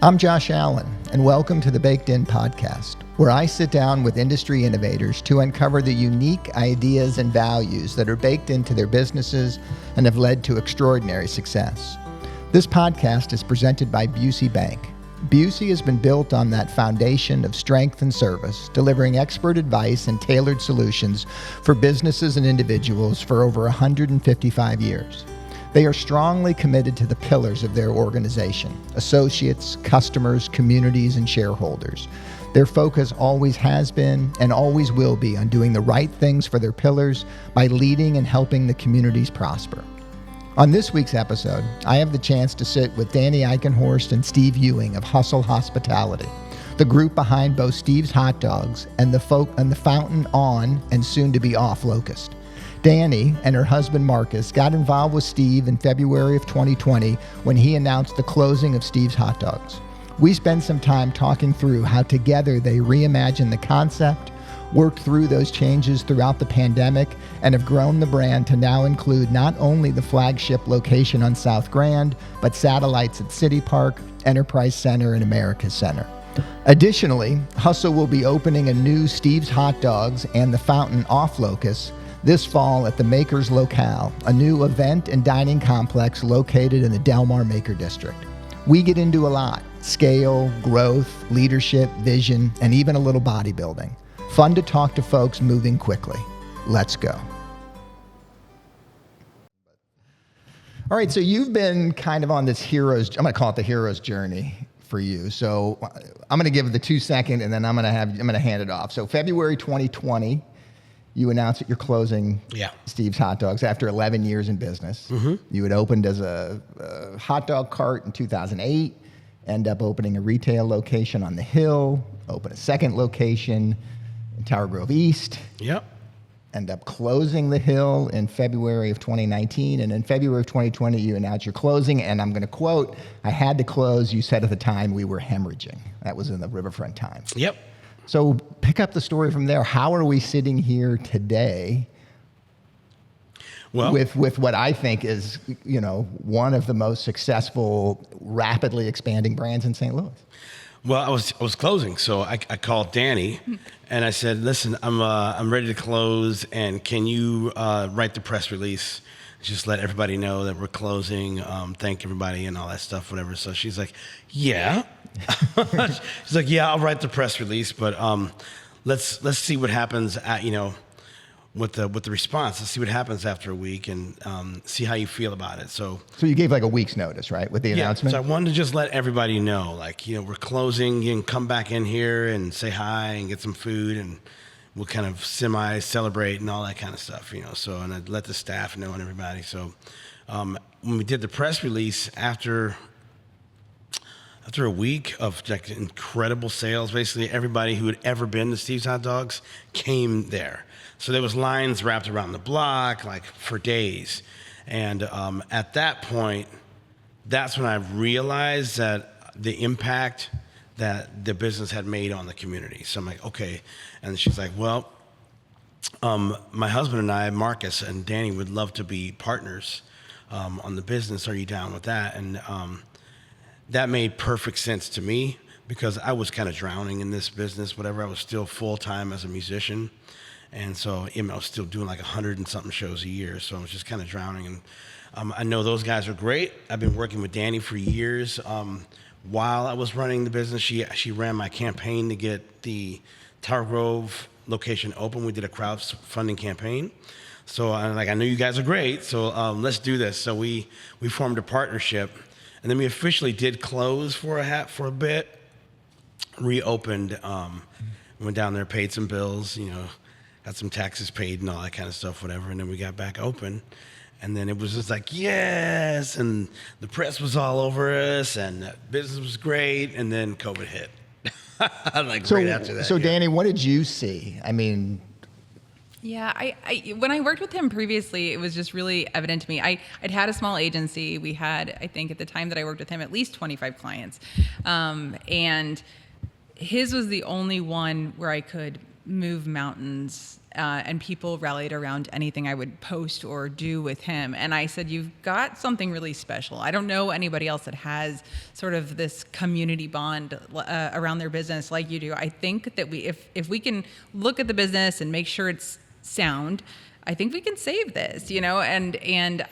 I'm Josh Allen, and welcome to the Baked In podcast, where I sit down with industry innovators to uncover the unique ideas and values that are baked into their businesses and have led to extraordinary success. This podcast is presented by Busey Bank. Busey has been built on that foundation of strength and service, delivering expert advice and tailored solutions for businesses and individuals for over 155 years. They are strongly committed to the pillars of their organization: associates, customers, communities, and shareholders. Their focus always has been and always will be on doing the right things for their pillars by leading and helping the communities prosper. On this week's episode, I have the chance to sit with Danni Eickenhorst and Steve Ewing of Hustle Hospitality, the group behind both Steve's Hot Dogs and the fountain on and soon to be off Locust. Danni and her husband Marcus got involved with Steve in February of 2020 when he announced the closing of Steve's Hot Dogs. We spent some time talking through how together they reimagined the concept, worked through those changes throughout the pandemic, and have grown the brand to now include not only the flagship location on South Grand, but satellites at Citypark, Enterprise Center, and America Center. Additionally, Hustle will be opening a new Steve's Hot Dogs and the fountain off Locust this fall at the Maker's Locale, a new event and dining complex located in the Delmar Maker District. We get into a lot: scale, growth, leadership, vision, and even a little bodybuilding. Fun to talk to folks moving quickly. Let's go. All right, so you've been kind of on this I'm going to call it the hero's journey for you. So I'm going to give it the 2 second, and then I'm going to hand it off. So February 2020, you announced that you're closing Steve's Hot Dogs after 11 years in business. Mm-hmm. You had opened as a hot dog cart in 2008, end up opening a retail location on the Hill, open a second location in Tower Grove East. Yep. End up closing the Hill in February of 2019. And in February of 2020, you announced your closing. And I'm going to quote, "I had to close. You said at the time we were hemorrhaging." That was in the Riverfront Times. Yep. So pick up the story from there. How are we sitting here today with what I think is, one of the most successful, rapidly expanding brands in St. Louis? Well, I was closing, so I called Danni, and I said, "Listen, I'm ready to close, and can you write the press release? Just let everybody know that we're closing. Thank everybody and all that stuff, whatever." So she's like, "Yeah." She's like, "Yeah, I'll write the press release, but let's see what happens at with the response. Let's see what happens after a week and see how you feel about it." So you gave like a week's notice, right, with the announcement? So I wanted to just let everybody know, we're closing. You can come back in here and say hi and get some food, and we'll kind of semi-celebrate and all that kind of stuff, So, and I'd let the staff know and everybody. So when we did the press release after a week of incredible sales, basically everybody who had ever been to Steve's Hot Dogs came there. So there was lines wrapped around the block, for days. And at that point, that's when I realized that the impact that the business had made on the community. So I'm like, okay. And she's like, "Well, my husband and I, Marcus and Danni, would love to be partners on the business. Are you down with that?" And that made perfect sense to me because I was kind of drowning in this business, whatever. I was still full-time as a musician. And so I was still doing 100 and something shows a year. So I was just kind of drowning. And I know those guys are great. I've been working with Danni for years. While I was running the business, she ran my campaign to get the Tower Grove location open. We did a crowdfunding campaign. So I know you guys are great. So let's do this. So we formed a partnership. And then we officially did close for a bit, reopened, went down there, paid some bills, got some taxes paid and all that kind of stuff, whatever. And then we got back open. And then it was just yes. And the press was all over us and business was great. And then COVID hit. Right after that. So Danni, what did you see? Yeah, I when I worked with him previously, it was just really evident to me. I'd had a small agency. We had, I think at the time that I worked with him, at least 25 clients. And his was the only one where I could move mountains, and people rallied around anything I would post or do with him. And I said, you've got something really special. I don't know anybody else that has sort of this community bond around their business like you do. I think that if we can look at the business and make sure it's sound, I think we can save this, and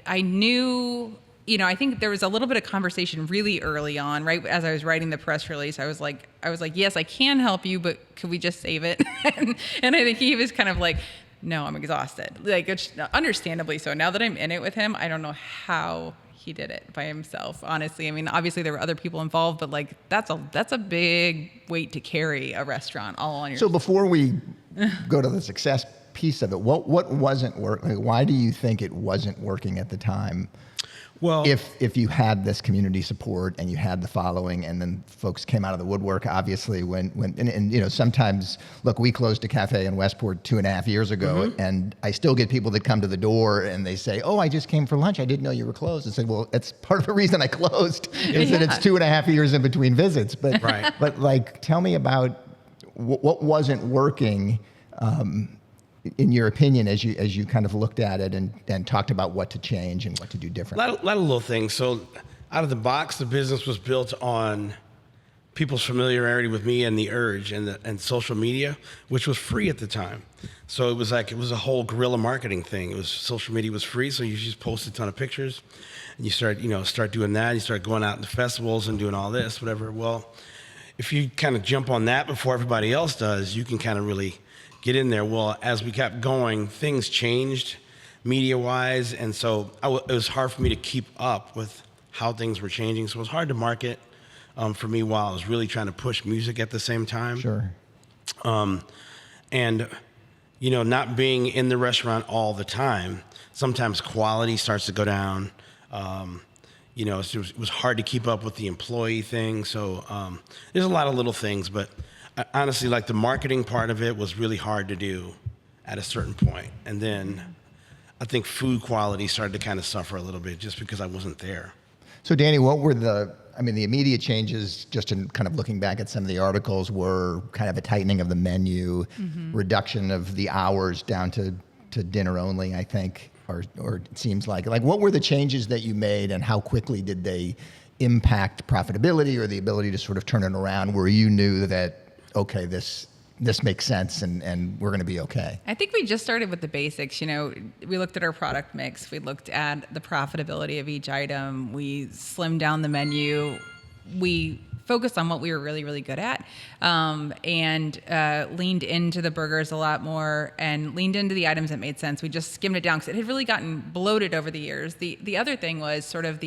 I knew, I think there was a little bit of conversation really early on, right as I was writing the press release. I was like, yes, I can help you, but could we just save it? and I think he was kind of like, no, I'm exhausted. Like, it's understandably so. Now that I'm in it with him, I don't know how he did it by himself, honestly. I mean, obviously there were other people involved, but like that's a big weight to carry a restaurant all on your. So before we go to the success piece of it, what wasn't working? Why do you think it wasn't working at the time? Well, if you had this community support and you had the following, and then folks came out of the woodwork, obviously and sometimes, look, we closed a cafe in Westport 2.5 years ago, and I still get people that come to the door and they say, oh, I just came for lunch. I didn't know you were closed. I said, well, that's part of the reason I closed is that it's 2.5 years in between visits. But, right. But like, tell me about what wasn't working, in your opinion, as you kind of looked at it and talked about what to change and what to do differently. A lot of little things. So out of the box, the business was built on people's familiarity with me and the urge and social media, which was free at the time. So it was a whole guerrilla marketing thing. It was social media was free, so you just post a ton of pictures, and you start doing that. You start going out to festivals and doing all this, whatever. Well, if you kind of jump on that before everybody else does, you can kind of really get in there. Well, as we kept going, things changed media-wise, and so it was hard for me to keep up with how things were changing. So it was hard to market for me while I was really trying to push music at the same time. Sure. And not being in the restaurant all the time, sometimes quality starts to go down. It was hard to keep up with the employee thing. So there's a lot of little things, but honestly, like the marketing part of it was really hard to do at a certain point. And then I think food quality started to kind of suffer a little bit just because I wasn't there. So Danny, what were the immediate changes, just in kind of looking back at some of the articles, were kind of a tightening of the menu, reduction of the hours down to dinner only, I think, or it seems like what were the changes that you made, and how quickly did they impact profitability or the ability to sort of turn it around where you knew that, okay, this makes sense and we're going to be okay? I think we just started with the basics. We looked at our product mix. We looked at the profitability of each item. We slimmed down the menu. We focused on what we were really, really good at, and leaned into the burgers a lot more and leaned into the items that made sense. We just skimmed it down because it had really gotten bloated over the years. The other thing was sort of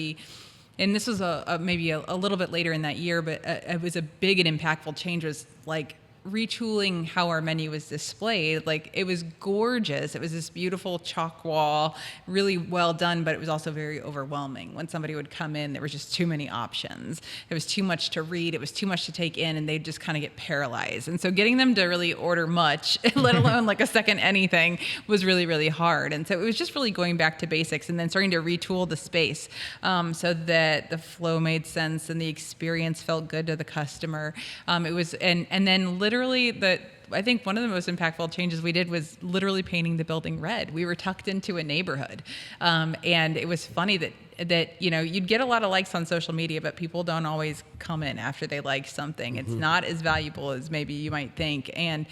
and this was maybe a little bit later in that year, but it was a big and impactful change, was like retooling how our menu was displayed. Like, it was gorgeous. It was this beautiful chalk wall, really well done, but it was also very overwhelming. When somebody would come in, there was just too many options. It was too much to read. It was too much to take in, and they'd just kind of get paralyzed. And so getting them to really order much, let alone like a second anything, was really, really hard. And so it was just really going back to basics and then starting to retool the space so that the flow made sense and the experience felt good to the customer. It was, and then literally I think one of the most impactful changes we did was literally painting the building red. We were tucked into a neighborhood. And it was funny that you'd get a lot of likes on social media, but people don't always come in after they like something. It's not as valuable as maybe you might think. And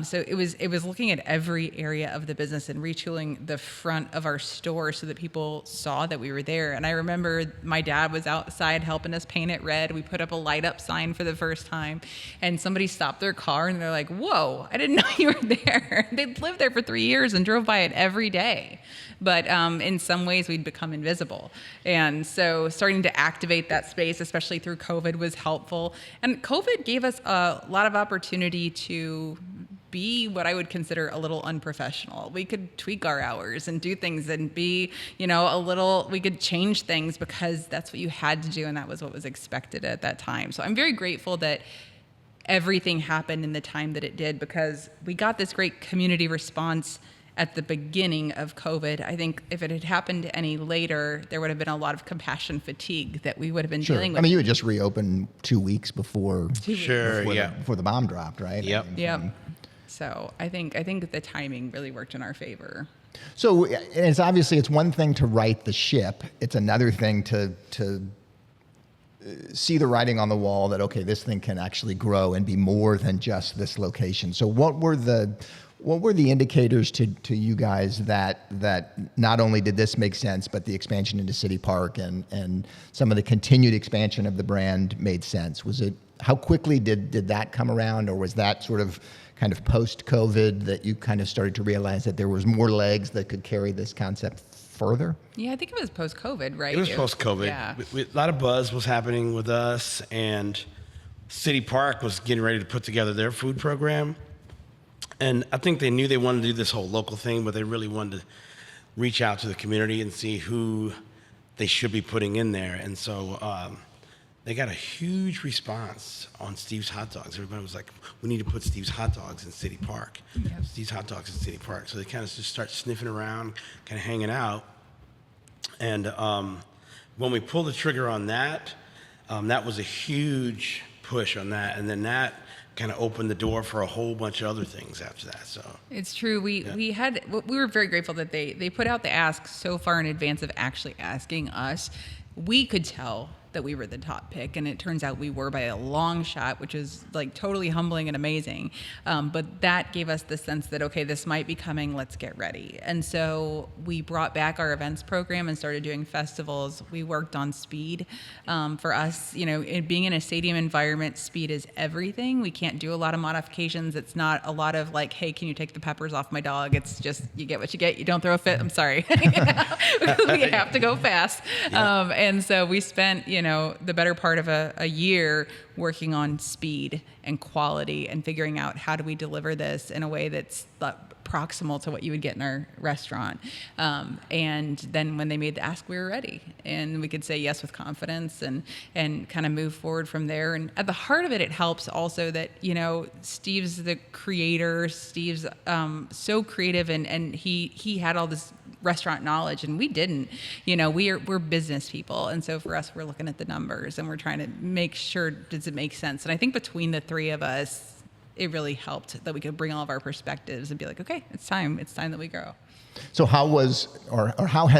so it was looking at every area of the business and retooling the front of our store so that people saw that we were there. And I remember my dad was outside helping us paint it red. We put up a light up sign for the first time, and somebody stopped their car and they're like, whoa, I didn't know you were there. They'd lived there for 3 years and drove by it every day. But in some ways, we'd become invisible. And so starting to activate that space, especially through COVID, was helpful. And COVID gave us a lot of opportunity to be what I would consider a little unprofessional. We could tweak our hours and do things and be, we could change things because that's what you had to do, and that was what was expected at that time. So I'm very grateful that everything happened in the time that it did, because we got this great community response at the beginning of COVID. I think if it had happened any later, there would have been a lot of compassion fatigue that we would have been dealing with. I mean, you had just reopened 2 weeks before before the bomb dropped, right? Yep. Yep. So I think the timing really worked in our favor. So it's obviously it's one thing to right the ship. It's another thing to see the writing on the wall that, okay, this thing can actually grow and be more than just this location. So what were the indicators to you guys that not only did this make sense, but the expansion into Citypark and some of the continued expansion of the brand made sense? Was it, how quickly did that come around, or was that sort of kind of post-COVID that you kind of started to realize that there was more legs that could carry this concept further? Yeah, I think it was post-COVID, right? It was post-COVID. Yeah. A lot of buzz was happening with us, and Citypark was getting ready to put together their food program. And I think they knew they wanted to do this whole local thing, but they really wanted to reach out to the community and see who they should be putting in there. And so they got a huge response on Steve's Hot Dogs. Everybody was like, we need to put Steve's Hot Dogs in Citypark. Yep. Steve's Hot Dogs in Citypark. So they kind of just start sniffing around, kind of hanging out. And when we pulled the trigger on that, that was a huge push on that. And then that kind of opened the door for a whole bunch of other things after that. So it's true. We were very grateful that they put out the ask so far in advance of actually asking us. We could tell that we were the top pick, and it turns out we were by a long shot, which is like totally humbling and amazing. But that gave us the sense that, okay, this might be coming, let's get ready. And so we brought back our events program and started doing festivals. We worked on speed. For us, you know, being in a stadium environment, speed is everything. We can't do a lot of modifications. It's not a lot of like, hey, can you take the peppers off my dog? It's just, you get what you get. You don't throw a fit. I'm sorry. We have to go fast. Yeah. And so we spent, the better part of a year working on speed and quality and figuring out how do we deliver this in a way that's proximal to what you would get in our restaurant. And then when they made the ask, we were ready, and we could say yes with confidence and kind of move forward from there. And at the heart of it, it helps also that, Steve's the creator. Steve's so creative, and he had all this restaurant knowledge, and we didn't. We're business people, and so for us, we're looking at the numbers and we're trying to make sure, does it make sense? And I think between the three of us, it really helped that we could bring all of our perspectives and be like, okay, it's time that we grow. So how has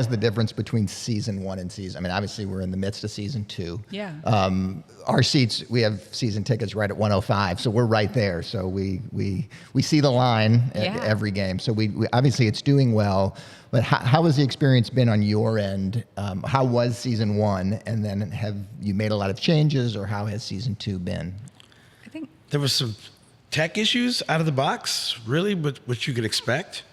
the difference between season 1 and season? I mean, obviously we're in the midst of season 2. Yeah. Our seats, we have season tickets right at 105, so we're right there. So we see the line at every game. So we obviously it's doing well. But how has the experience been on your end? How was season 1, and then have you made a lot of changes, or how has season 2 been? I think there was some tech issues out of the box, really, which you could expect.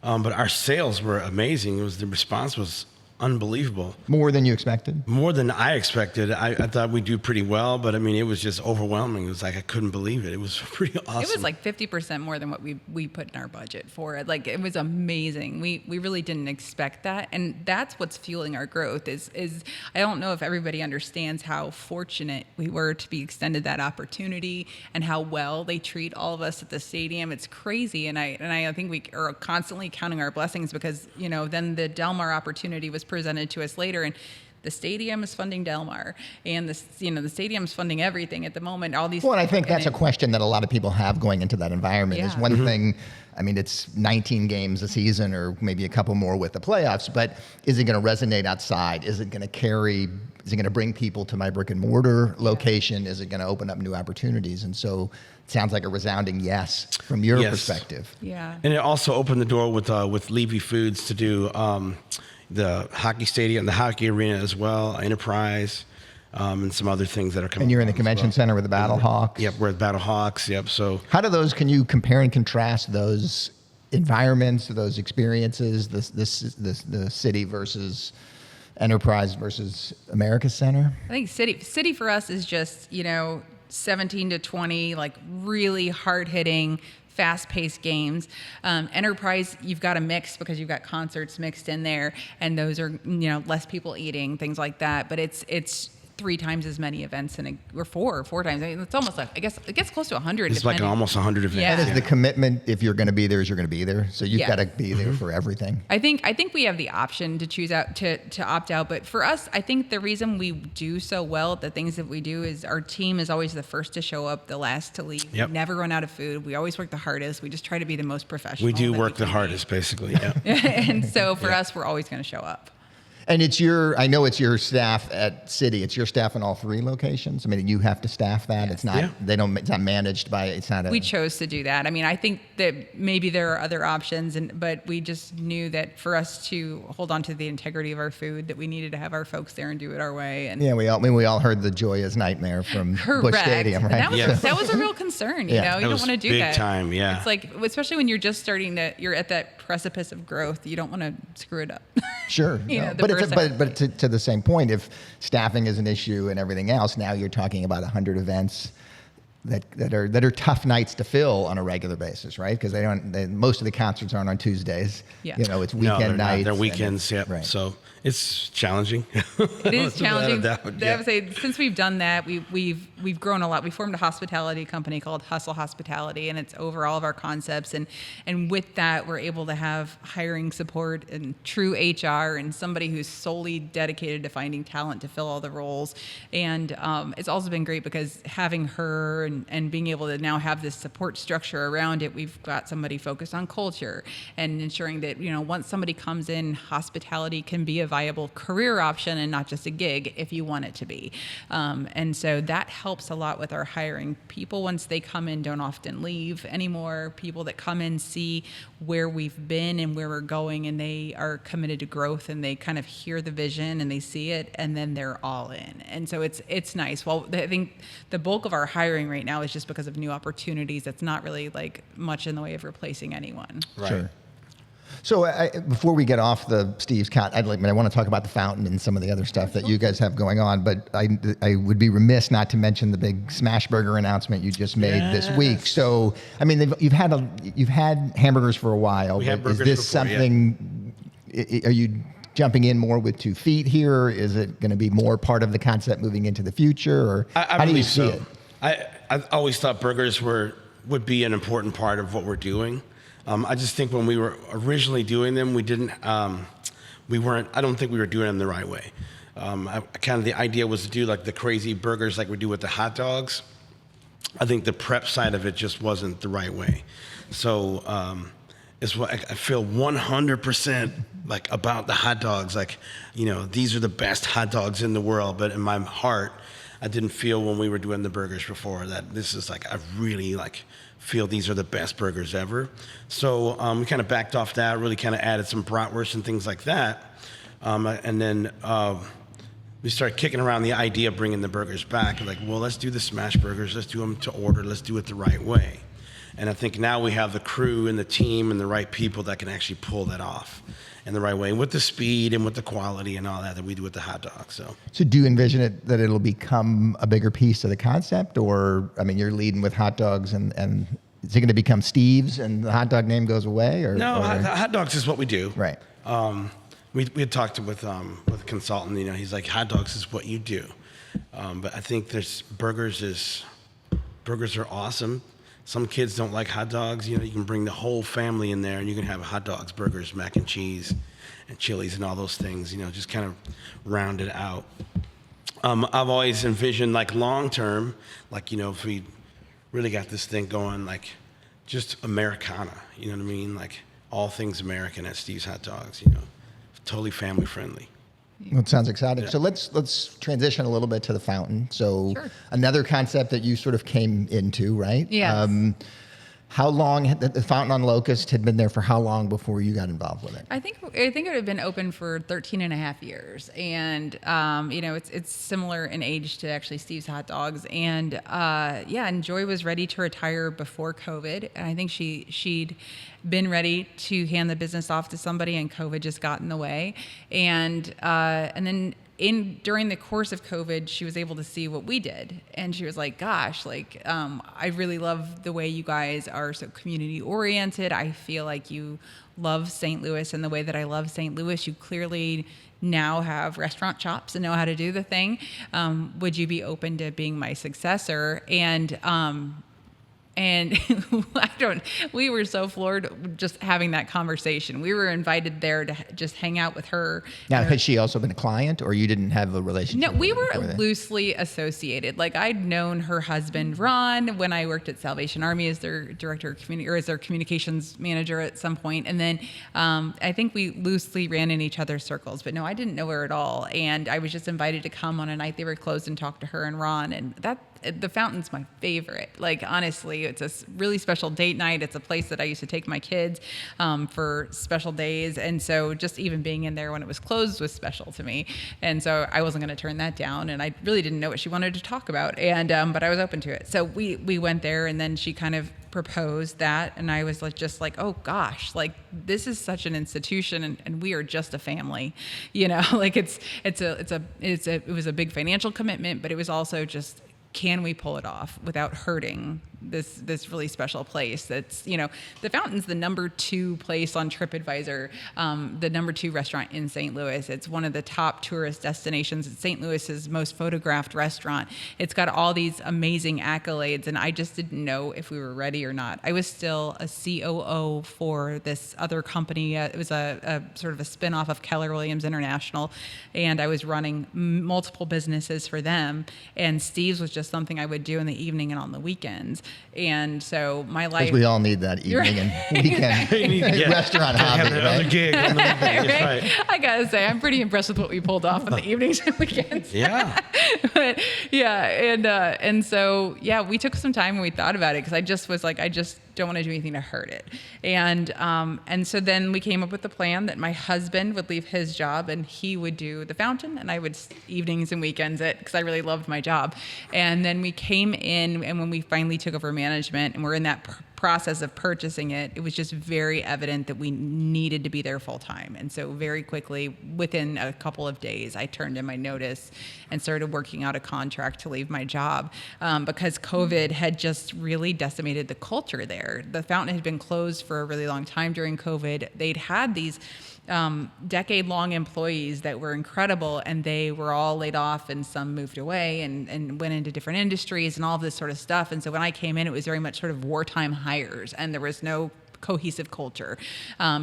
But our sales were amazing. The response was unbelievable. More than you expected? More than I expected. I thought we'd do pretty well, but I mean, it was just overwhelming. It was like I couldn't believe it. It was pretty awesome. It was like 50% more than what we put in our budget for it. Like, it was amazing. We really didn't expect that, and that's what's fueling our growth. Is I don't know if everybody understands how fortunate we were to be extended that opportunity and how well they treat all of us at the stadium. It's crazy, and I think we are constantly counting our blessings because then the Delmar opportunity was presented to us later, and the stadium is funding Delmar, and the stadium is funding everything at the moment. All these. Well, and I think that's a question that a lot of people have going into that environment. Is one thing. I mean, it's 19 games a season, or maybe a couple more with the playoffs. But is it going to resonate outside? Is it going to carry? Is it going to bring people to my brick and mortar location? Is it going to open up new opportunities? And so it sounds like a resounding yes from your perspective. Yeah. And it also opened the door with Levy Foods to do the hockey stadium, the hockey arena as well, Enterprise, and some other things that are coming. And you're in the convention center with the Battle Hawks. Yep, we're at Battle Hawks. Yep. So how do those? Can you compare and contrast those environments, those experiences, the city versus Enterprise versus America Center? I think city for us is just 17 to 20, like really hard hitting, fast-paced games. Enterprise, you've got a mix because you've got concerts mixed in there, and those are less people eating, things like that. But it's 3 times as many events or four times. I mean, it's almost like, I guess it gets close to 100. It's like almost 100 events. Yeah. That is the commitment. If you're going to be there, you're going to be there. So you've Yeah. got to be there for everything. I think we have the option to choose out to opt out, but for us, I think the reason we do so well at the things that we do is our team is always the first to show up, the last to leave. Yep. We never run out of food. We always work the hardest. We just try to be the most professional. We do that work we the can hardest, be. basically. Yeah. And so for us, we're always going to show up. And I know it's your staff at City. It's your staff in all 3 locations. I mean, you have to staff that. Yes. It's not, Yeah. it's not managed by, it's not a. We chose to do that. I mean, I think that maybe there are other options, but we just knew that for us to hold on to the integrity of our food, that we needed to have our folks there and do it our way. And Yeah, we all heard the joyous nightmare from Busch Stadium, right? And that was a real concern. You know, you don't want to do that. Big time, yeah. It's like, especially when you're just you're at that precipice of growth. You don't want to screw it up. Sure. You know, No. the first But to the same point, if staffing is an issue and everything else, now you're talking about 100 events that are tough nights to fill on a regular basis, right? Because most of the concerts aren't on Tuesdays. Yeah. You know, it's weekend nights. They're weekends, yeah. Right. So it's challenging. It is challenging. Without a doubt, yeah. I would say since we've done that, we've grown a lot. We formed a hospitality company called Hustle Hospitality, and it's over all of our concepts. And with that, we're able to have hiring support and true HR and somebody who's solely dedicated to finding talent to fill all the roles. And it's also been great because having her and being able to now have this support structure around it, we've got somebody focused on culture and ensuring that, you know, once somebody comes in, hospitality can be a viable career option and not just a gig if you want it to be. And so that helps a lot with our hiring. People, once they come in, don't often leave anymore. People that come in see where we've been and where we're going, and they are committed to growth, and they kind of hear the vision and they see it, and then they're all in. And so it's nice. Well, I think the bulk of our hiring right now is just because of new opportunities. It's not really like much in the way of replacing anyone. Right. Sure. So before we get off the Steve's count, I want to talk about the fountain and some of the other stuff that you guys have going on. But I would be remiss not to mention the big Smash Burger announcement you just made this week. So I mean, you've had hamburgers for a while. We had but is burgers this before, something? Are you jumping in more with 2 feet here? Is it going to be more part of the concept moving into the future, or how do you see it? I always thought burgers would be an important part of what we're doing. I just think when we were originally doing them, I don't think we were doing them the right way. The idea was to do like the crazy burgers like we do with the hot dogs. I think the prep side of it just wasn't the right way. So it's what I feel 100% like about the hot dogs. Like, you know, these are the best hot dogs in the world. But in my heart, I didn't feel when we were doing the burgers before that this is like, I really like feel these are the best burgers ever. So we kind of backed off that, really kind of added some bratwurst and things like that. And then we started kicking around the idea of bringing the burgers back. Like, well, let's do the smash burgers. Let's do them to order. Let's do it the right way. And I think now we have the crew and the team and the right people that can actually pull that off in the right way, with the speed and with the quality and all that we do with the hot dog. So do you envision it that it'll become a bigger piece of the concept, or I mean, you're leading with hot dogs, and is it going to become Steve's and the hot dog name goes away? No, hot dogs is what we do. Right. We had talked with a consultant. You know, he's like, hot dogs is what you do. But I think burgers are awesome. Some kids don't like hot dogs. You know, you can bring the whole family in there and you can have hot dogs, burgers, mac and cheese, and chilies and all those things, you know, just kind of round it out. I've always envisioned like long term, like, you know, if we really got this thing going, like just Americana, you know what I mean? Like all things American at Steve's Hot Dogs, you know, totally family friendly. Well, it sounds exciting. Yeah. So let's transition a little bit to the fountain. So Sure. Another concept that you sort of came into, right? Yes. How long the fountain on Locust had been there for how long before you got involved with it? I think it had been open for 13 and a half years. And, you know, it's similar in age to actually Steve's Hot Dogs. And, and Joy was ready to retire before COVID. And I think she'd been ready to hand the business off to somebody, and COVID just got in the way. And then during the course of COVID, she was able to see what we did. And she was like, gosh, like, I really love the way you guys are so community oriented. I feel like you love St. Louis in the way that I love St. Louis. You clearly now have restaurant chops and know how to do the thing. Would you be open to being my successor? And we were so floored just having that conversation. We were invited there to just hang out with her. Now, had she also been a client, or you didn't have a relationship? No, we were loosely associated. Like, I'd known her husband, Ron, when I worked at Salvation Army as their director of community, or as their communications manager at some point. And then I think we loosely ran in each other's circles. But no, I didn't know her at all. And I was just invited to come on a night they were closed and talk to her and Ron. And the Fountain's my favorite. Like, honestly, it's a really special date night. It's a place that I used to take my kids for special days. And so just even being in there when it was closed was special to me. And so I wasn't going to turn that down. And I really didn't know what she wanted to talk about. And but I was open to it. So we went there, and then she kind of proposed that, and I was just like, oh gosh, like, this is such an institution, and we are just a family, like it was a big financial commitment, but it was also just, can we pull it off without hurting this really special place? That's, the Fountain's the number 2 place on TripAdvisor, the number 2 restaurant in St. Louis. It's one of the top tourist destinations. It's St. Louis's most photographed restaurant. It's got all these amazing accolades, and I just didn't know if we were ready or not. I was still a COO for this other company. It was a sort of a spinoff of Keller Williams International, and I was running multiple businesses for them, and Steve's was just something I would do in the evening and on the weekends. And so my life... Because we all need that evening and weekend restaurant hobby, right? Gig on the weekend. Right? Right. I gotta say, I'm pretty impressed with what we pulled off on the evenings and weekends. Yeah. But yeah, and so yeah, we took some time and we thought about it, because I just was like, I just don't want to do anything to hurt it. And so then we came up with the plan that my husband would leave his job and he would do the Fountain, and I would evenings and weekends because I really loved my job. And then we came in, and when we finally took over management and we're in that process of purchasing it, it was just very evident that we needed to be there full time. And so very quickly, within a couple of days, I turned in my notice and started working out a contract to leave my job, because COVID had just really decimated the culture there. The Fountain had been closed for a really long time during COVID. They'd had these decade-long employees that were incredible, and they were all laid off, and some moved away and went into different industries and all of this sort of stuff. And so when I came in, it was very much sort of wartime hires, and there was no cohesive culture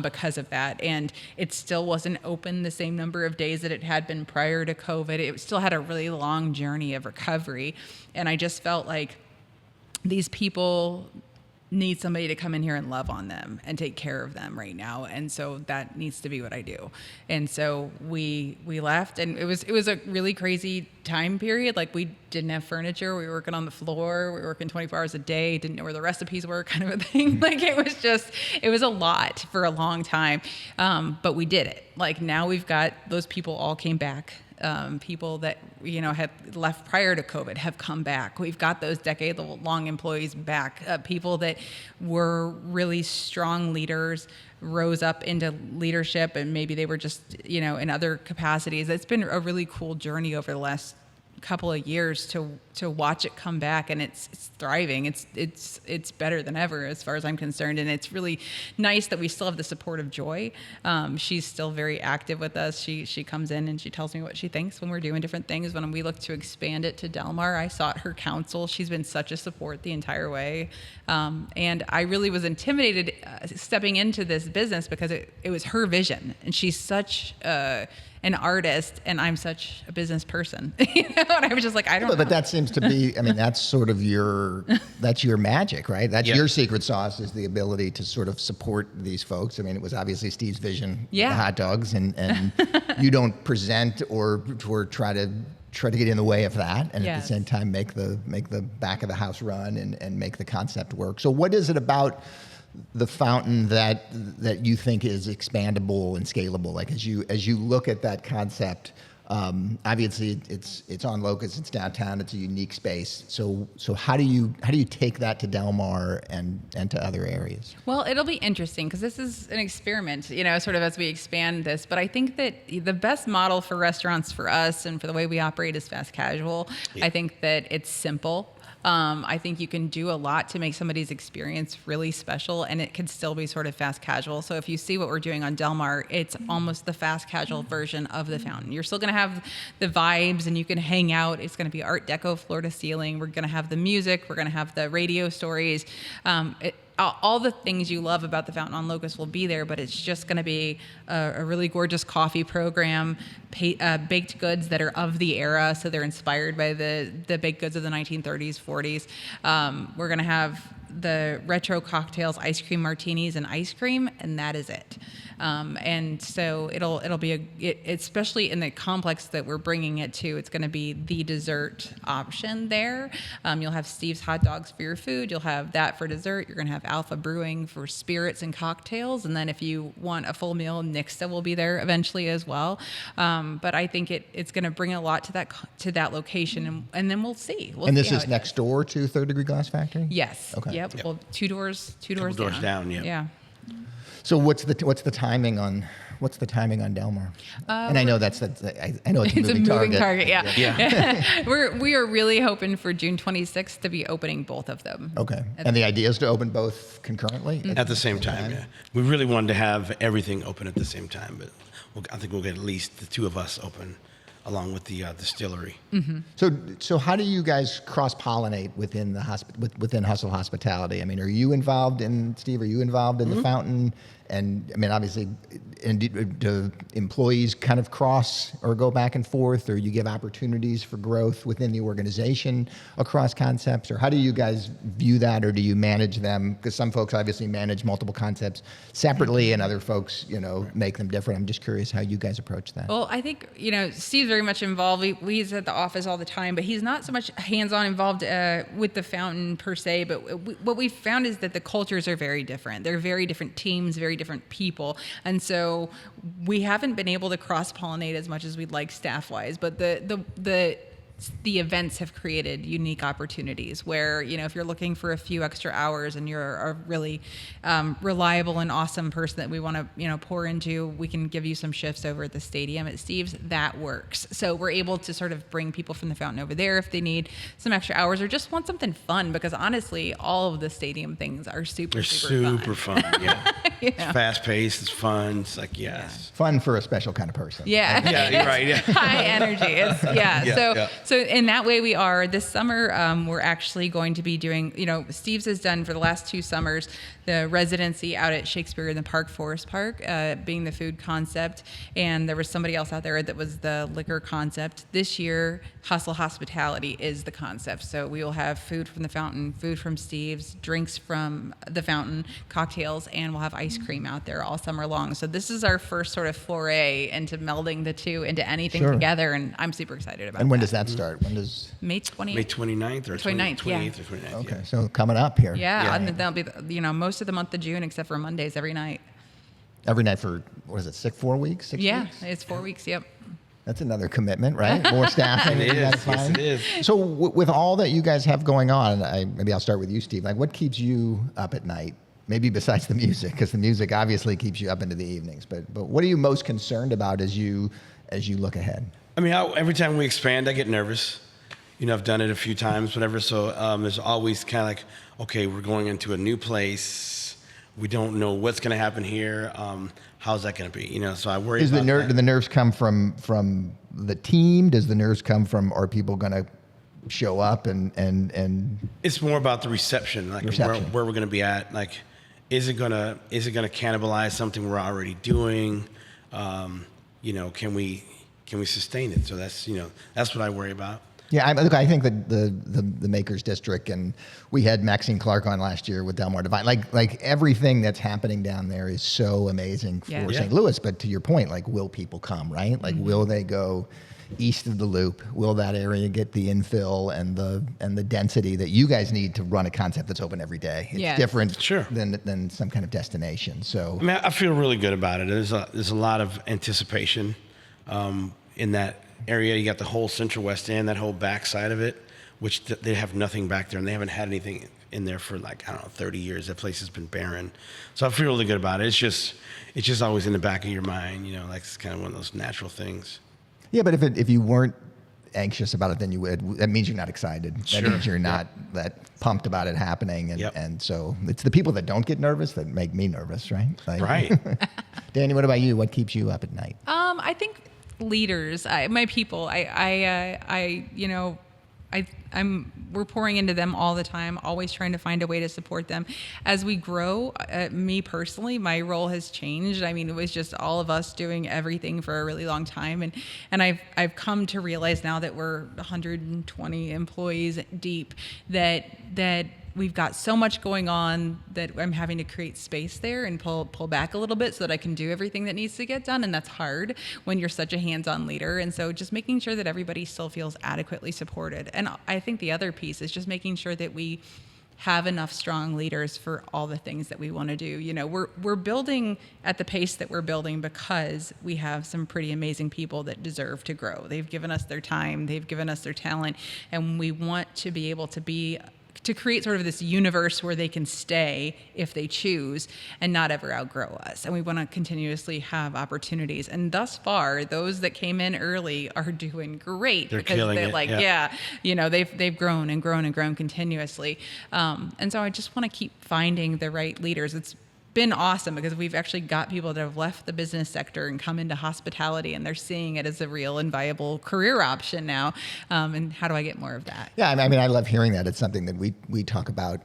because of that. And it still wasn't open the same number of days that it had been prior to COVID. It still had a really long journey of recovery. And I just felt like these people need somebody to come in here and love on them and take care of them right now. And so that needs to be what I do. And so we left, and it was a really crazy time period. Like, we didn't have furniture. We were working on the floor. We were working 24 hours a day, didn't know where the recipes were, kind of a thing. Like, it was a lot for a long time. But we did it. Like, now we've got, those people all came back. People that, had left prior to COVID have come back. We've got those decade-long employees back. People that were really strong leaders rose up into leadership, and maybe they were just, in other capacities. It's been a really cool journey over the last couple of years to watch it come back, and it's thriving. It's better than ever as far as I'm concerned, and it's really nice that we still have the support of Joy. She's still very active with us. She comes in and she tells me what she thinks when we're doing different things. When we look to expand it to Delmar, I sought her counsel. She's been such a support the entire way, and I really was intimidated stepping into this business because it was her vision, and she's such an artist, and I'm such a business person. And I was just like, I don't know. But that seems to be, that's sort of that's your magic, right? That's your secret sauce, is the ability to sort of support these folks. It was obviously Steve's vision, the hot dogs, and you don't present or try to get in the way of that, and at the same time make the back of the house run and make the concept work. So what is it about the Fountain that you think is expandable and scalable? Like, as you look at that concept, Obviously, it's on Locust. It's downtown. It's a unique space. So how do you take that to Delmar and to other areas? Well, it'll be interesting because this is an experiment, sort of as we expand this. But I think that the best model for restaurants for us and for the way we operate is fast casual. Yeah. I think that it's simple. I think you can do a lot to make somebody's experience really special, and it can still be sort of fast casual. So if you see what we're doing on Delmar, it's almost the fast casual version of the fountain. You're still going to have the vibes, and you can hang out. It's going to be Art Deco floor to ceiling. We're going to have the music. We're going to have the radio stories. All the things you love about the fountain on Locust will be there, but it's just going to be a really gorgeous coffee program, baked goods that are of the era, so they're inspired by the baked goods of the 1930s, 40s. We're going to have the retro cocktails, ice cream martinis, and ice cream, and that is it. And so it'll be especially in the complex that we're bringing it to, it's going to be the dessert option there. You'll have Steve's hot dogs for your food. You'll have that for dessert. You're going to have Alpha Brewing for spirits and cocktails. And then if you want a full meal, Nixta will be there eventually as well. But I think it's going to bring a lot to that location, and then we'll see. And this is next door to Third Degree Glass Factory? Yes. Okay. Yep. Well, two doors down. Yeah. Yeah. So what's the timing on Delmar? And I know I know it's a moving target. Yeah. We are really hoping for June 26th to be opening both of them. Okay. And the idea is to open both concurrently? Mm-hmm. At the same time, yeah. We really wanted to have everything open at the same time, but I think we'll get at least the two of us open along with the distillery. Mm-hmm. So how do you guys cross-pollinate within within Hustle Hospitality? I mean, are you involved in, Steve, are you involved in the fountain? And I mean, obviously, do employees kind of cross or go back and forth, or you give opportunities for growth within the organization across concepts? Or how do you guys view that, or do you manage them? Because some folks obviously manage multiple concepts separately, and other folks, make them different. I'm just curious how you guys approach that. Well, I think, Steve's very much involved. He's at the office all the time, but he's not so much hands-on involved with the fountain per se. But what we've found is that the cultures are very different. They're very different teams, very different people. And so we haven't been able to cross-pollinate as much as we'd like staff-wise, but the events have created unique opportunities where, if you're looking for a few extra hours and you're a really reliable and awesome person that we want to, pour into, we can give you some shifts over at the stadium at Steve's. That works. So we're able to sort of bring people from the fountain over there if they need some extra hours or just want something fun, because honestly, all of the stadium things are super fun. Yeah. It's fast-paced. It's fun. It's like, yes. Fun for a special kind of person. Yeah. Yeah, you're right. Yeah. High energy. So in that way we are. This summer, we're actually going to be doing, Steve's has done for the last 2 summers the residency out at Shakespeare in the Park, Forest Park, being the food concept. And there was somebody else out there that was the liquor concept. This year, Hustle Hospitality is the concept. So we will have food from the fountain, food from Steve's, drinks from the fountain, cocktails, and we'll have ice cream out there all summer long. So this is our first sort of foray into melding the two into anything together, and I'm super excited about it. And when does that start? When does May 29th or 29th, 28th or 29th. Okay, so coming up here. Yeah, and that'll be most of the month of June except for Mondays every night. Every night for, what is it, 4 weeks? 6 yeah, weeks? it's 4 weeks. Yep. That's another commitment, right? More staffing. It is. Yes, it is. So with all that you guys have going on, maybe I'll start with you, Steve. Like, what keeps you up at night? Maybe besides the music, because the music obviously keeps you up into the evenings. But what are you most concerned about as you look ahead? I mean, every time we expand, I get nervous. I've done it a few times, whatever. So there's always kind of like, okay, we're going into a new place. We don't know what's going to happen here. How's that going to be? So I worry about that. Do the nerves come from the team? Does the nerves come from, are people going to show up and? It's more about the reception, like where we're going to be at. Like, is it going to cannibalize something we're already doing? Can we sustain it? So that's what I worry about. Yeah, I think that the Makers District, and we had Maxine Clark on last year with Delmar Divine. Like everything that's happening down there is so amazing for St. Louis. But to your point, like, will people come, right? Like, will they go east of the Loop? Will that area get the infill and the density that you guys need to run a concept that's open every day? It's different than some kind of destination. So I feel really good about it. There's a lot of anticipation in that area. You got the whole Central West End, that whole back side of it, which they have nothing back there, and they haven't had anything in there for like, I don't know, 30 years. That place has been barren. So I feel really good about it. It's just always in the back of your mind, you know, like it's kind of one of those natural things. Yeah, but if you weren't anxious about it, then you would. That means you're not excited. Sure. That means you're not that pumped about it happening. And, Yep. and so it's the people that don't get nervous that make me nervous, right? Like, Right. Danni, what about you? What keeps you up at night? I think leaders, my people, we're pouring into them all the time, always trying to find a way to support them. As we grow, me personally, my role has changed. I mean, it was just all of us doing everything for a really long time. And I've come to realize now that we're 120 employees deep, that we've got so much going on that I'm having to create space there and pull back a little bit so that I can do everything that needs to get done. And that's hard when you're such a hands-on leader. And so just making sure that everybody still feels adequately supported. And I think the other piece is just making sure that we have enough strong leaders for all the things that we want to do. You know, we're building at the pace that we're building because we have some pretty amazing people that deserve to grow. They've given us their time, they've given us their talent, and we want to be able to create sort of this universe where they can stay if they choose and not ever outgrow us. And we want to continuously have opportunities. And thus far, those that came in early are doing great. They're because killing they're it, like, they've grown and grown and grown continuously. And so I just want to keep finding the right leaders. It's been awesome because we've actually got people that have left the business sector and come into hospitality, and they're seeing it as a real and viable career option now. And how do I get more of that? Yeah, I mean, I love hearing that. It's something that we talk about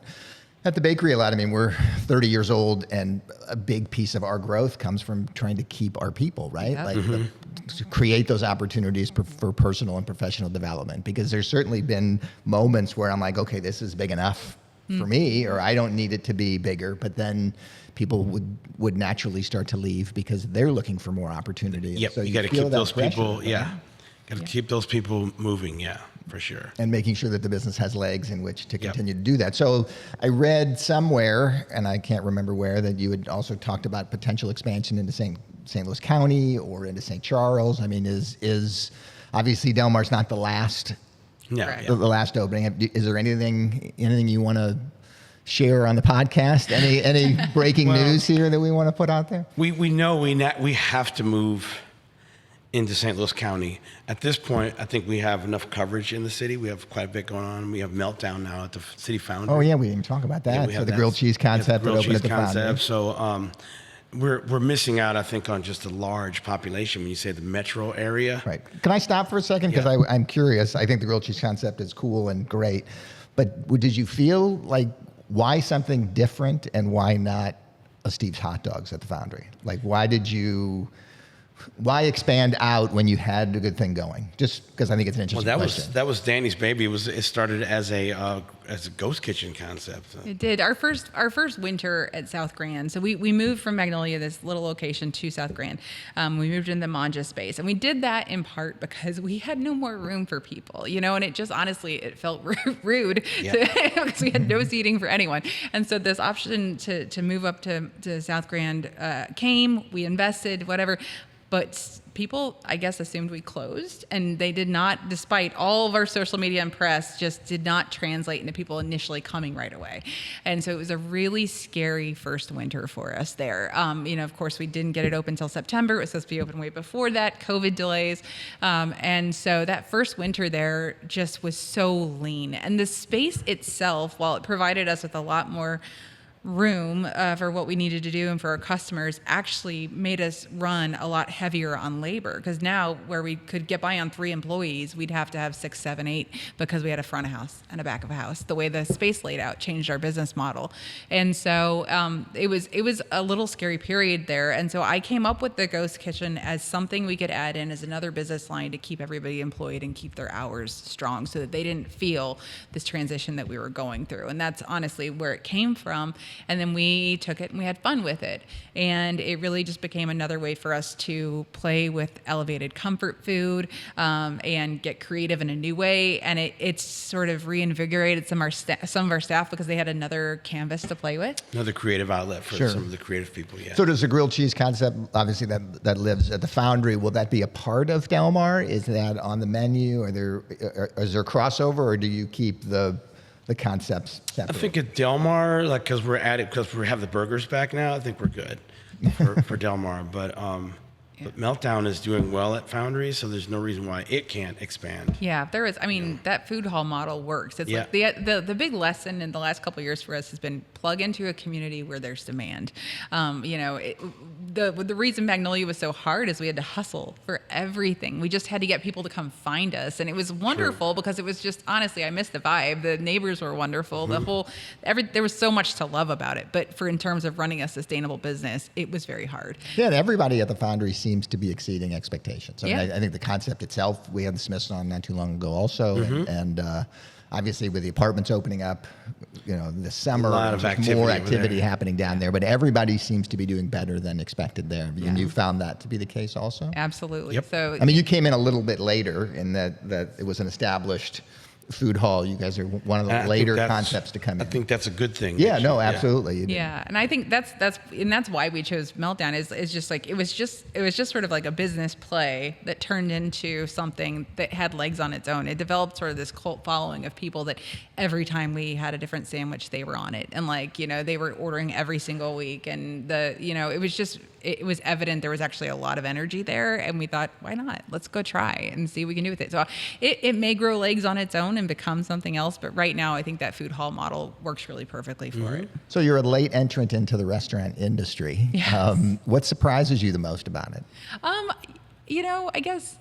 at the bakery a lot. I mean, we're 30 years old, and a big piece of our growth comes from trying to keep our people, right? Yep. Like to create those opportunities for personal and professional development. Because there's certainly been moments where I'm like, okay, this is big enough for me, or I don't need it to be bigger. But then people would naturally start to leave because they're looking for more opportunity. Yep, So you got to feel keep that those pressure, people, right? got to keep those people moving, yeah, for sure. And making sure that the business has legs in which to continue to do that. So I read somewhere, and I can't remember where, that you had also talked about potential expansion into St. Louis County or into St. Charles. I mean, is obviously Delmar's not the last, Yeah, Right. the last opening. Is there anything you want to share on the podcast? Any breaking news here that we want to put out there? We know we have to move into St. Louis County. At this point, I think we have enough coverage in the city. We have quite a bit going on. We have Meltdown now at the City Foundry. Oh yeah, we didn't talk about that. Yeah, we so have the that. grilled cheese We have the concept that grilled opened at cheese the Foundry. concept. So we're missing out, I think, on just a large population when you say the metro area. Right. Can I stop for a second? Because Yeah. I'm curious. I think the grilled cheese concept is cool and great. But did you feel like, why something different and why not a Steve's Hot Dogs at the Foundry? Like, why expand out when you had a good thing going? Just because I think it's an Well, interesting question. that was Danny's baby. It started as a ghost kitchen concept. It did. Our first winter at South Grand. So we moved from Magnolia, this little location, to South Grand. We moved in the Manja space, and we did that in part because we had no more room for people, and it just honestly it felt rude because we had no seating for anyone. And so this option to move up to South Grand came. We invested, whatever. But people, I guess, assumed we closed, and they did not, despite all of our social media and press, just did not translate into people initially coming right away. And so it was a really scary first winter for us there. Of course, we didn't get it open until September. It was supposed to be open way before that, COVID delays. And so that first winter there just was so lean. And the space itself, while it provided us with a lot more room for what we needed to do and for our customers, actually made us run a lot heavier on labor, because now where we could get by on 3 employees, we'd have to have 6, 7, 8 because we had a front of house and a back of a house. The way the space laid out changed our business model. And so it was a little scary period there. And so I came up with the ghost kitchen as something we could add in as another business line to keep everybody employed and keep their hours strong so that they didn't feel this transition that we were going through. And that's honestly where it came from. And then we took it and we had fun with it. And it really just became another way for us to play with elevated comfort food and get creative in a new way. And it's sort of reinvigorated some of our staff because they had another canvas to play with. Another creative outlet for some of the creative people, yeah. So does the grilled cheese concept, obviously that lives at the Foundry, will that be a part of Delmar? Is that on the menu? Is there crossover, or do you keep the concepts separate? I think at Delmar, like, because we have the burgers back now, I think we're good for Delmar. But Meltdown is doing well at Foundry, so there's no reason why it can't expand. Yeah, there is. I mean, that food hall model works. It's like the big lesson in the last couple of years for us has been plug into a community where there's demand. The reason Magnolia was so hard is we had to hustle for everything. We just had to get people to come find us, and it was wonderful because it was just, honestly, I missed the vibe. The neighbors were wonderful. There was so much to love about it. But in terms of running a sustainable business, it was very hard. Yeah, and everybody at the Foundry seems to be exceeding expectations. I mean, I think the concept itself, we had the Smiths on not too long ago also, and obviously with the apartments opening up, this summer, a lot of more activity happening down there, but everybody seems to be doing better than expected there. And you found that to be the case also? Absolutely. Yep. So, I mean, you came in a little bit later in that it was an established food hall. You guys are one of the later concepts to come in. I think that's a good thing. Yeah, no, absolutely. Yeah, and I think that's why we chose Meltdown is just like it was just sort of like a business play that turned into something that had legs on its own. It developed sort of this cult following of people that every time we had a different sandwich, they were on it, and they were ordering every single week, and it was evident there was actually a lot of energy there, and we thought, why not? Let's go try and see what we can do with it. So it may grow legs on its own and become something else, but right now I think that food hall model works really perfectly for it. So you're a late entrant into the restaurant industry. Yes. What surprises you the most about it? I guess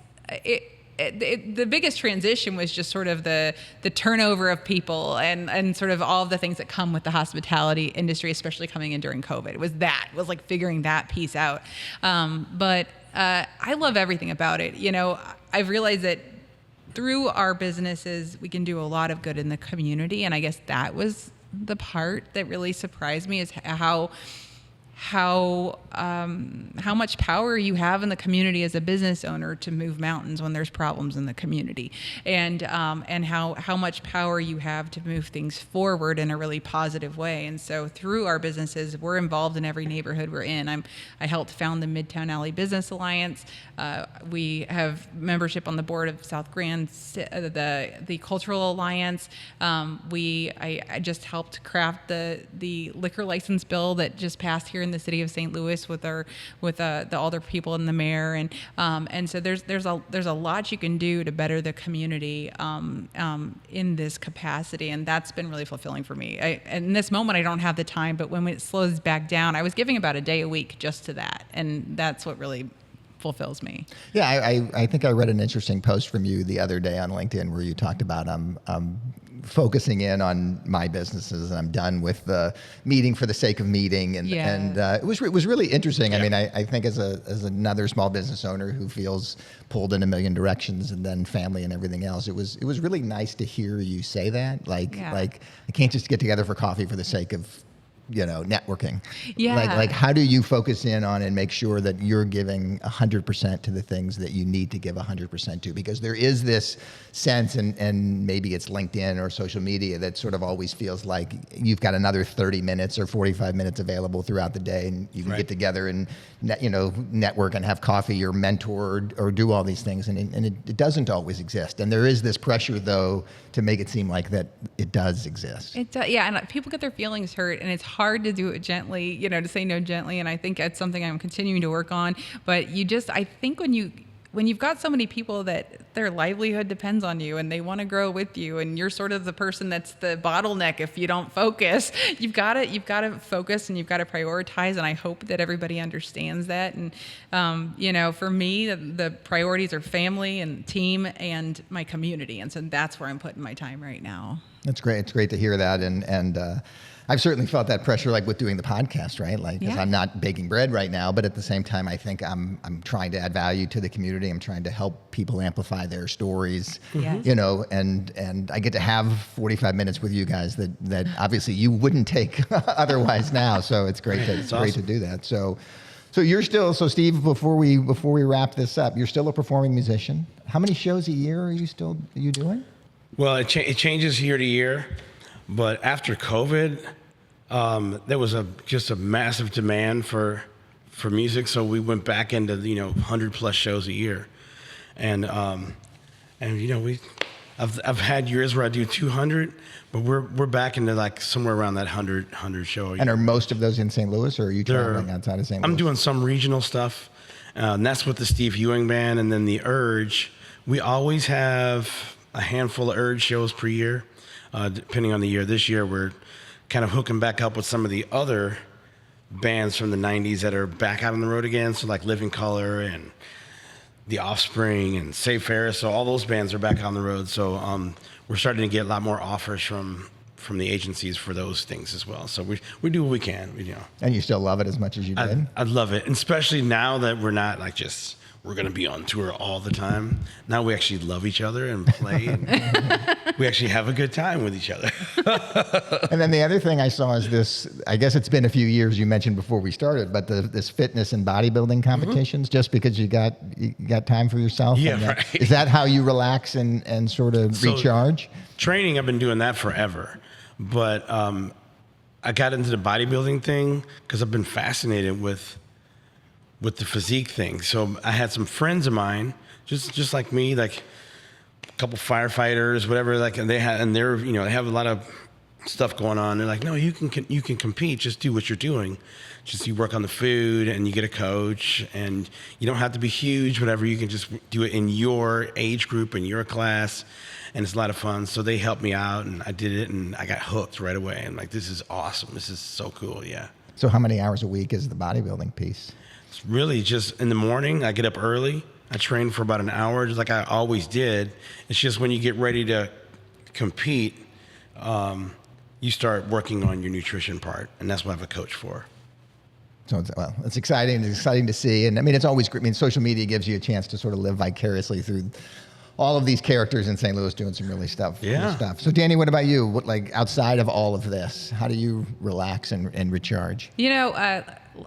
the biggest transition was just sort of the turnover of people and sort of all of the things that come with the hospitality industry, especially coming in during COVID. It was like figuring that piece out. But I love everything about it. I've realized that through our businesses, we can do a lot of good in the community. And I guess that was the part that really surprised me, is how much power you have in the community as a business owner to move mountains when there's problems in the community, and how much power you have to move things forward in a really positive way. And so through our businesses, we're involved in every neighborhood we're in. I helped found the Midtown Alley Business Alliance. We have membership on the board of South Grand, the Cultural Alliance. I just helped craft the liquor license bill that just passed here in the city of St. Louis with the older people and the mayor, and so there's a lot you can do to better the community in this capacity, and that's been really fulfilling for me. In this moment, I don't have the time, but when it slows back down, I was giving about a day a week just to that, and that's what really fulfills me. Yeah, I think I read an interesting post from you the other day on LinkedIn where you talked about focusing in on my businesses, and I'm done with the meeting for the sake of meeting, and it was really interesting. Yeah. I mean, I think as another small business owner who feels pulled in a million directions, and then family and everything else, it was really nice to hear you say that. Like I can't just get together for coffee for the sake of networking. Yeah. Like how do you focus in on and make sure that you're giving 100% to the things that you need to give 100% to? Because there is this sense, and maybe it's LinkedIn or social media, that sort of always feels like you've got another 30 minutes or 45 minutes available throughout the day, and you can get together and network and have coffee or mentor or do all these things, and it doesn't always exist. And there is this pressure, though, to make it seem like that it does exist. It does, yeah, and people get their feelings hurt, and it's hard to do it gently, to say no gently, and I think that's something I'm continuing to work on. But I think when you've got so many people that their livelihood depends on you and they want to grow with you, and you're sort of the person that's the bottleneck if you don't focus, you've got to focus and you've got to prioritize, and I hope that everybody understands that. And for me, the priorities are family and team and my community, and so that's where I'm putting my time right now. That's great. It's great to hear that. And I've certainly felt that pressure, like with doing the podcast, right? Like, because I'm not baking bread right now, but at the same time, I think I'm trying to add value to the community. I'm trying to help people amplify their stories, you know, and I get to have 45 minutes with you guys that obviously you wouldn't take otherwise now. So it's great great to do that. So you're still, Steve, before we wrap this up, you're still a performing musician. How many shows a year are you doing? Well, it changes year to year, but after COVID, there was just a massive demand for music, so we went back into 100+ shows a year, and I've had years where I do 200, but we're back into like somewhere around that 100 show a year. And are most of those in St. Louis, or are you traveling outside of St. Louis? I'm doing some regional stuff, and that's with the Steve Ewing Band, and then the Urge. We always have a handful of Urge shows per year, depending on the year. This year, we're kind of hooking back up with some of the other bands from the 90s that are back out on the road again. So like Living Color and The Offspring and Save Ferris. So all those bands are back on the road. So we're starting to get a lot more offers from the agencies for those things as well. So we do what we can, And you still love it as much as you did? I love it. And especially now that we're not like we're going to be on tour all the time. Now we actually love each other and play, and we actually have a good time with each other. And then the other thing I saw is this, I guess it's been a few years, you mentioned before we started, but this fitness and bodybuilding competitions, just because you got time for yourself? Yeah, right. Is that how you relax and sort of recharge? Training, I've been doing that forever. But I got into the bodybuilding thing because I've been fascinated with the physique thing. So I had some friends of mine, just like me, like a couple firefighters, whatever, like, and they have a lot of stuff going on. They're like, no, you can compete. Just do what you're doing. Just you work on the food and you get a coach, and you don't have to be huge, whatever. You can just do it in your age group, in your class. And it's a lot of fun. So they helped me out, and I did it, and I got hooked right away. I'm like, this is awesome. This is so cool. Yeah. So how many hours a week is the bodybuilding piece? It's really just in the morning. I get up early. I train for about an hour, just like I always did. It's just when you get ready to compete, you start working on your nutrition part, and that's what I have a coach for. So it's exciting. It's exciting to see, and I mean, it's always great. I mean, social media gives you a chance to sort of live vicariously through all of these characters in St. Louis doing some really cool stuff. So Danni, what about you? What, like, outside of all of this, how do you relax and recharge?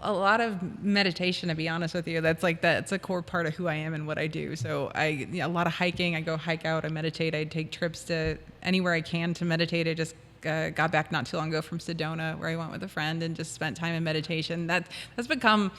A lot of meditation, to be honest with you. That's a core part of who I am and what I do. So a lot of hiking. I go hike out. I meditate. I take trips to anywhere I can to meditate. I just got back not too long ago from Sedona, where I went with a friend and just spent time in meditation. That's become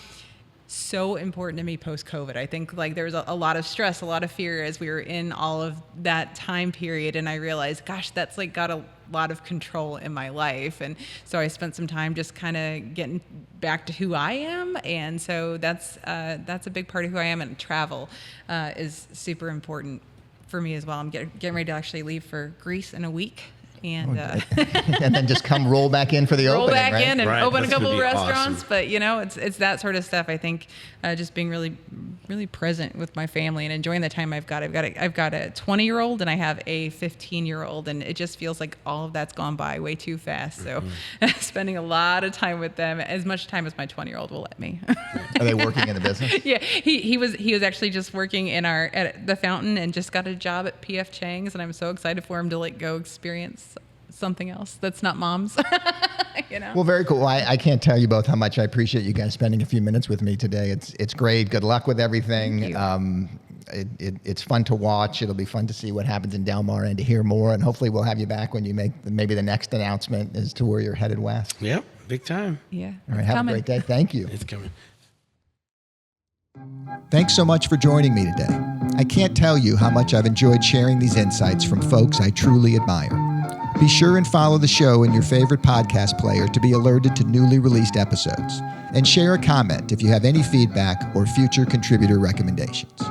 so important to me post-COVID. I think like there was a lot of stress, a lot of fear as we were in all of that time period, and I realized, gosh, that's like got a lot of control in my life. And so I spent some time just kind of getting back to who I am, and so that's a big part of who I am. And travel is super important for me as well. I'm getting ready to actually leave for Greece in a week. And and then just come roll back in for the opening, roll back right? in and open a couple of restaurants. Awesome. But it's that sort of stuff. I think just being really, really present with my family and enjoying the time I've got. I've got a 20-year-old and I have a 15-year-old, and it just feels like all of that's gone by way too fast. So spending a lot of time with them, as much time as my 20-year-old will let me. Are they working in the business? Yeah, he was actually just working at the Fountain and just got a job at PF Chang's, and I'm so excited for him to like go experience something else that's not mom's. Well, very cool. I can't tell you both how much I appreciate you guys spending a few minutes with me today. It's great. Good luck with everything. It's fun to watch. It'll be fun to see what happens in Delmar and to hear more. And hopefully we'll have you back when you make maybe the next announcement as to where you're headed west. Yep, big time. Yeah. All right, have a great day. Thank you. It's coming. Thanks so much for joining me today. I can't tell you how much I've enjoyed sharing these insights from folks I truly admire. Be sure and follow the show in your favorite podcast player to be alerted to newly released episodes. And share a comment if you have any feedback or future contributor recommendations.